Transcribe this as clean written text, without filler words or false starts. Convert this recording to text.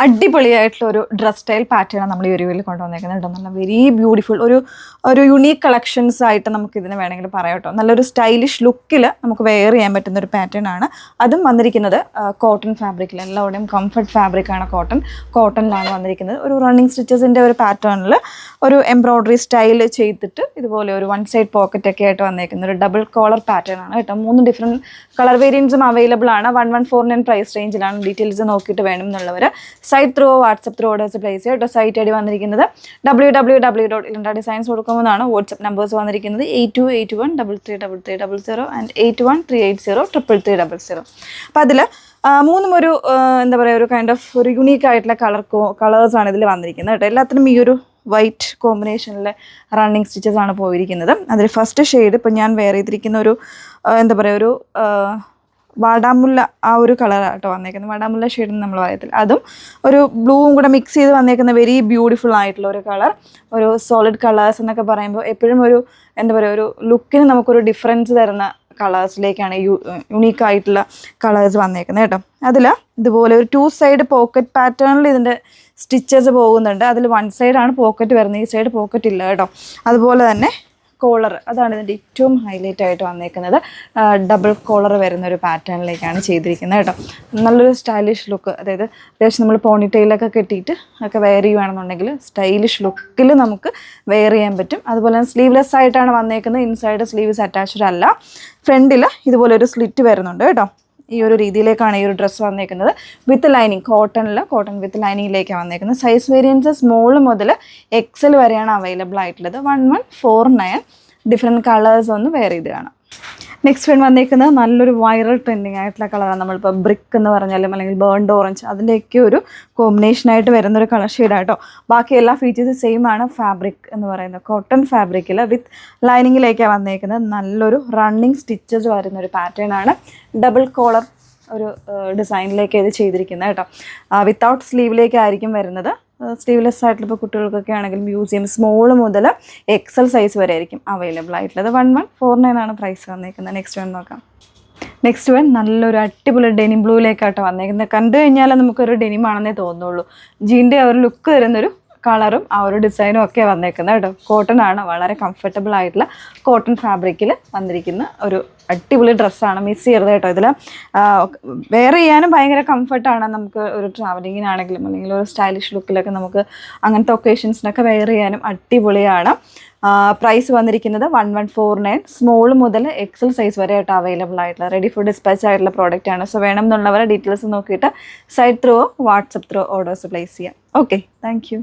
അടിപൊളിയായിട്ടുള്ള ഒരു dress style pattern നമ്മൾ ഈ ഒരു വീഡിയോയിൽ കൊണ്ടുവന്നേക്കുന്നത് കേട്ടോ. നല്ല വെരി ബ്യൂട്ടിഫുൾ ഒരു യുണീക്ക് കളക്ഷൻസ് ആയിട്ട് നമുക്ക് ഇതിനെ വേണമെങ്കിൽ പറയാം കേട്ടോ. നല്ലൊരു സ്റ്റൈലിഷ് ലുക്കിൽ നമുക്ക് വെയർ ചെയ്യാൻ പറ്റുന്ന ഒരു പാറ്റേൺ ആണ്. അതും വന്നിരിക്കുന്നത് കോട്ടൺ ഫാബ്രിക്കിൽ, എല്ലാവരുടെയും കംഫർട്ട് ഫാബ്രിക്കാണ് കോട്ടണിലാണ് വന്നിരിക്കുന്നത്. ഒരു റണ്ണിങ് സ്റ്റിച്ചസിൻ്റെ ഒരു പാറ്റേണിൽ ഒരു എംബ്രോയ്ഡറി സ്റ്റൈൽ ചെയ്തിട്ട് ഇതുപോലെ ഒരു വൺ സൈഡ് പോക്കറ്റ് ഒക്കെ ആയിട്ട് വന്നേക്കുന്ന ഒരു ഡബിൾ കോളർ പാറ്റേൺ ആണ് കേട്ടോ. 3 ഡിഫറെൻറ്റ് കളർ വേരിയൻസും അവൈലബിൾ ആണ്. 1149 പ്രൈസ് റേഞ്ചിലാണ്. ഡീറ്റെയിൽസ് നോക്കിയിട്ട് വേണം എന്നുള്ളവർ site through WhatsApp through orders place ചെയ്യുക കേട്ടോ. സൈറ്റ് ഐ ഡി വന്നിരിക്കുന്നത് www.ilantra.designs കൊടുക്കുമ്പോഴാണ്. വാട്സപ്പ് നമ്പേഴ്സ് വന്നിരിക്കുന്നത് 8281333300 ആൻഡ് 8138038000. അപ്പോൾ അതിൽ മൂന്നും ഒരു എന്താ പറയുക, ഒരു കൈൻഡ് ഓഫ് ഒരു യുണീക്ക് ആയിട്ടുള്ള കളേഴ്സാണ് ഇതിൽ വന്നിരിക്കുന്നത് കേട്ടോ. എല്ലാത്തിനും ഈ ഒരു വൈറ്റ് കോമ്പിനേഷനിലെ റണ്ണിങ് സ്റ്റിച്ചസ് ആണ് പോയിരിക്കുന്നത്. അതിൽ ഫസ്റ്റ് ഷെയ്ഡ് ഇപ്പോൾ ഞാൻ വെയർ ചെയ്തിരിക്കുന്ന ഒരു എന്താ പറയുക, ഒരു വാടാമുല്ല ആ ഒരു കളറാണ് കേട്ടോ വന്നേക്കുന്നത്. വാടാമുല്ല ഷെയ്ഡ് നമ്മൾ പറയത്തില്ല, അതും ഒരു ബ്ലൂവും കൂടെ മിക്സ് ചെയ്ത് വന്നേക്കുന്ന വെരി ബ്യൂട്ടിഫുൾ ആയിട്ടുള്ള ഒരു കളർ. ഒരു സോളിഡ് കളേഴ്സ് എന്നൊക്കെ പറയുമ്പോൾ എപ്പോഴും ഒരു എന്താ പറയുക, ഒരു ലുക്കിന് നമുക്കൊരു ഡിഫറൻസ് തരുന്ന കളേഴ്സിലേക്കാണ് യുണീക്ക് ആയിട്ടുള്ള കളേഴ്സ് വന്നേക്കുന്നത് കേട്ടോ. അതിൽ ഇതുപോലെ ഒരു 2 സൈഡ് പോക്കറ്റ് പാറ്റേണിൽ ഇതിൻ്റെ സ്റ്റിച്ചസ് പോകുന്നുണ്ട്. അതിൽ 1 സൈഡാണ് പോക്കറ്റ് വരുന്നത്, ഈ സൈഡ് പോക്കറ്റ് ഇല്ല കേട്ടോ. അതുപോലെ തന്നെ കോളർ, അതാണ് ഇതിൻ്റെ ഏറ്റവും ഹൈലൈറ്റ് ആയിട്ട് വന്നേക്കുന്നത്. ഡബിൾ കോളർ വരുന്ന ഒരു പാറ്റേണിലേക്കാണ് ചെയ്തിരിക്കുന്നത് കേട്ടോ. നല്ലൊരു സ്റ്റൈലിഷ് ലുക്ക്, അതായത് അത്യാവശ്യം നമ്മൾ പോണിറ്റെയിലൊക്കെ കെട്ടിയിട്ട് ഒക്കെ വെയർ ചെയ്യുകയാണെന്നുണ്ടെങ്കിൽ സ്റ്റൈലിഷ് ലുക്കിൽ നമുക്ക് വെയർ ചെയ്യാൻ പറ്റും. അതുപോലെ തന്നെ സ്ലീവ്ലെസ് ആയിട്ടാണ് വന്നേക്കുന്നത്. ഇൻസൈഡ് സ്ലീവ്സ് അറ്റാച്ച്ഡ് അല്ല. ഫ്രണ്ടിൽ ഇതുപോലെ ഒരു സ്ലിറ്റ് വരുന്നുണ്ട് കേട്ടോ. ഈ ഒരു രീതിയിലേക്കാണ് ഈ ഒരു ഡ്രസ്സ് വന്നേക്കുന്നത്. വിത്ത് ലൈനിങ്, കോട്ടൺ വിത്ത് ലൈനിങ്ങിലേക്കാണ് വന്നേക്കുന്നത്. സൈസ് വേരിയൻസ് സ്മോൾ മുതൽ XL വരെയാണ് അവൈലബിൾ ആയിട്ടുള്ളത്. 1149 ഡിഫറെൻറ്റ് കളേഴ്സ് ഒന്ന് വെയർ ചെയ്ത് കാണാം. നെക്സ്റ്റ് വന്നേക്കുന്നത് നല്ലൊരു വൈറൽ ട്രെൻഡിങ് ആയിട്ടുള്ള കളറാണ്. നമ്മളിപ്പോൾ ബ്രിക്ക് എന്ന് പറഞ്ഞാലും അല്ലെങ്കിൽ ബേൺഡ് ഓറഞ്ച്, അതിൻ്റെയൊക്കെ ഒരു കോമ്പിനേഷനായിട്ട് വരുന്നൊരു കളർ ഷെയ്ഡായിട്ടോ. ബാക്കി എല്ലാ ഫീച്ചേഴ്സും സെയിം ആണ്. ഫാബ്രിക് എന്ന് പറയുന്നത് കോട്ടൺ ഫാബ്രിക്കിൽ വിത്ത് ലൈനിങ്ങിലേക്കാണ് വന്നേക്കുന്നത്. നല്ലൊരു റണ്ണിങ് സ്റ്റിച്ചസ് വരുന്നൊരു പാറ്റേൺ ആണ്. ഡബിൾ കോളർ ഒരു ഡിസൈനിലേക്ക് ഇത് ചെയ്തിരിക്കുന്നത് കേട്ടോ. വിത്തൗട്ട് സ്ലീവിലേക്കായിരിക്കും വരുന്നത്. സ്ലീവ്ലെസ് ആയിട്ടുള്ള ഇപ്പോൾ കുട്ടികൾക്കൊക്കെ ആണെങ്കിൽ മ്യൂസിയം സ്മോൾ മുതൽ XL സൈസ് വരെ ആയിരിക്കും അവൈലബിൾ ആയിട്ടുള്ളത്. 1149 ആണ് പ്രൈസ് വന്നേക്കുന്നത്. നെക്സ്റ്റ് നോക്കാം. നെക്സ്റ്റ് നല്ലൊരു അടിപൊളി ഡെനിം ബ്ലൂയിലേക്കാട്ടോ വന്നേക്കുന്നത്. കണ്ടു കഴിഞ്ഞാൽ നമുക്കൊരു ഡെനിമാണെന്നേ തോന്നുള്ളൂ. ജീൻ്റെ ആ ഒരു ലുക്ക് തരുന്നൊരു കളറും ആ ഒരു ഡിസൈനും ഒക്കെ വന്നേക്കുന്നത് കേട്ടോ. കോട്ടൺ ആണ്, വളരെ കംഫർട്ടബിൾ ആയിട്ടുള്ള കോട്ടൺ ഫാബ്രിക്കിൽ വന്നിരിക്കുന്ന ഒരു അടിപൊളി ഡ്രസ്സാണ്. മിസ് ചെയ്യരുത് കേട്ടോ. ഇതിൽ വെയർ ചെയ്യാനും ഭയങ്കര കംഫർട്ടാണ്. നമുക്ക് ഒരു ട്രാവലിങ്ങിനാണെങ്കിലും അല്ലെങ്കിൽ ഒരു സ്റ്റൈലിഷ് ലുക്കിലൊക്കെ നമുക്ക് അങ്ങനത്തെ ഒക്കേഷൻസിനൊക്കെ വെയർ ചെയ്യാനും അടിപൊളിയാണ്. പ്രൈസ് വന്നിരിക്കുന്നത് 1149. സ്മോൾ മുതൽ XL സൈസ് വരെ ആയിട്ട് അവൈലബിൾ ആയിട്ടുള്ള റെഡി ഫോർ ഡിസ്പാച്ച് ആയിട്ടുള്ള പ്രോഡക്റ്റ് ആണ്. സോ വേണം എന്നുള്ളവരെ ഡീറ്റെയിൽസ് നോക്കിയിട്ട് site through WhatsApp through orders place ചെയ്യാം. Okay, thank U.